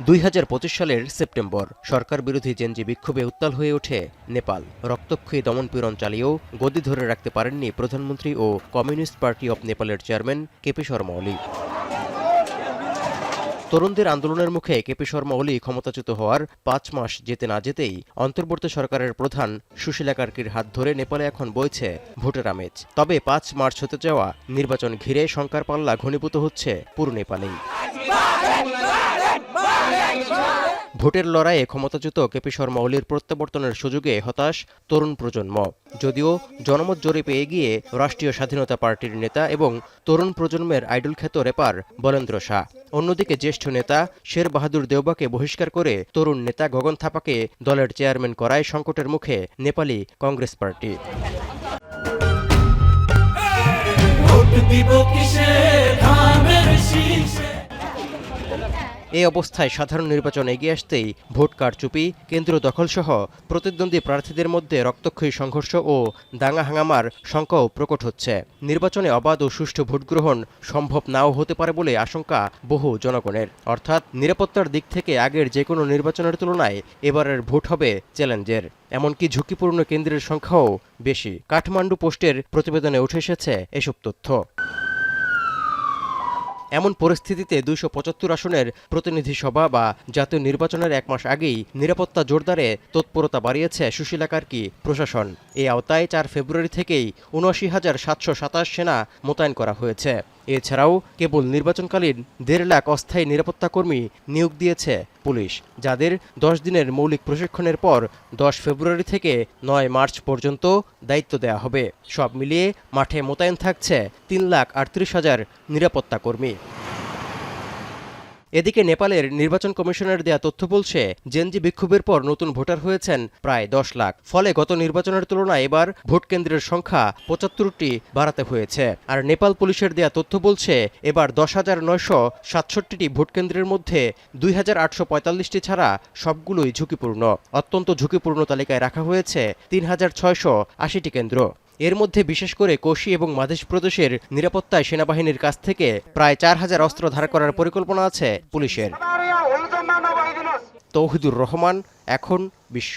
2025 সালের সেপ্টেম্বর সরকার বিরোধী জেনজি বিক্ষোভে উত্তাল হয়ে ওঠে নেপাল। রক্তক্ষয়ী দমনপীড়ন চালিয়েও গদি ধরে রাখতে পারেননি প্রধানমন্ত্রী ও কমিউনিস্ট পার্টি অব নেপালের চেয়ারম্যান কেপি শর্মা ওলি। তরুণদের আন্দোলনের মুখে কেপি শর্মা ওলি ক্ষমতাচ্যুত হওয়ার 5 মাস যেতে না যেতেই অন্তর্বর্তী সরকারের প্রধান সুশীলা কার্কির হাত ধরে নেপালে এখন বইছে ভোটের আমেজ। তবে 5 মার্চ হতে যাওয়া নির্বাচন ঘিরে শঙ্কার পাল্লা ঘনীভূত হচ্ছে পুরো নেপালেই। ভোটের লড়াইয়ে ক্ষমতাচ্যুত কেপি শর্মা ওলির প্রত্যাবর্তনের সুযোগে হতাশ তরুণ প্রজন্ম। যদিও জনমত জরিপে এগিয়ে রাষ্ট্রীয় স্বাধীনতা পার্টির নেতা এবং তরুণ প্রজন্মের আইডল খ্যাত র্যাপার বলেন্দ্র শাহ। অন্যদিকে জ্যেষ্ঠ নেতা শের বাহাদুর দেওবাকে বহিষ্কার করে তরুণ নেতা গগন থাপাকে দলের চেয়ারম্যান করায় সংকটের মুখে নেপালি কংগ্রেস পার্টি। এই অবস্থায় সাধারণ নির্বাচন এগিয়ে আসতেই ভোট কারচুপি, কেন্দ্র দখলসহ প্রতিদ্বন্দ্বী প্রার্থীদের মধ্যে রক্তক্ষয়ী সংঘর্ষ ও দাঙ্গা হাঙ্গামার শঙ্কাও প্রকট হচ্ছে। নির্বাচনে অবাধ ও সুষ্ঠু ভোট গ্রহণ সম্ভব নাও হতে পারে বলে আশঙ্কা বহু জনগণের। অর্থাৎ নিরাপত্তার দিক থেকে আগের যে কোনো নির্বাচনের তুলনায় এবারের ভোট হবে চ্যালেঞ্জের। এমনকি ঝুঁকিপূর্ণ কেন্দ্রের সংখ্যাও বেশি। কাঠমান্ডু পোস্টের প্রতিবেদনে উঠে এসেছে এসব তথ্য। এমন পরিস্থিতিতে 275 আসনের প্রতিনিধি সভা বা জাতীয় নির্বাচনের 1 মাস আগেই নিরাপত্তা জোরদারে তৎপরতা বাড়িয়েছে সুশীলা কার্কি প্রশাসন। এই আওতায় 4 ফেব্রুয়ারি থেকেই ৭৯,৭২৭ সেনা মোতায়েন করা হয়েছে। এছাড়াও কেবল নির্বাচনকালীন 1.5 লাখ অস্থায়ী নিরাপত্তা কর্মী নিয়োগ দিয়েছে পুলিশ, যাদের 10 দিনের মৌলিক প্রশিক্ষণের পর 10 ফেব্রুয়ারি থেকে 9 মার্চ পর্যন্ত দায়িত্ব দেওয়া হবে। সব মিলিয়ে মাঠে মোতায়েন থাকছে 3,38,000 নিরাপত্তা কর্মী। এদিকে নেপালের নির্বাচন কমিশনের দেয়া তথ্য বলছে, জেনজি বিক্ষোভের পর নতুন ভোটার হয়েছেন প্রায় 10 লাখ। ফলে গত নির্বাচনের তুলনায় এবার ভোট কেন্দ্রের সংখ্যা 75টি বাড়াতে হয়েছে। আর নেপাল পুলিশের দেয়া তথ্য বলছে, এবার 10,967টি ভোট কেন্দ্রের মধ্যে 2,845টি ছাড়া সবগুলোই ঝুঁকিপূর্ণ। অত্যন্ত ঝুঁকিপূর্ণ তালিকায় রাখা হয়েছে 3,680টি কেন্দ্র। এর মধ্যে বিশেষ করে কোশি এবং মাধ্যপ্রদেশ প্রদেশের নিরাপত্তায় সেনাবাহিনীর কাছ থেকে প্রায় 4,000 অস্ত্র ধার করার পরিকল্পনা আছে পুলিশের। তৌহিদুর রহমান, এখন বিশ্ব।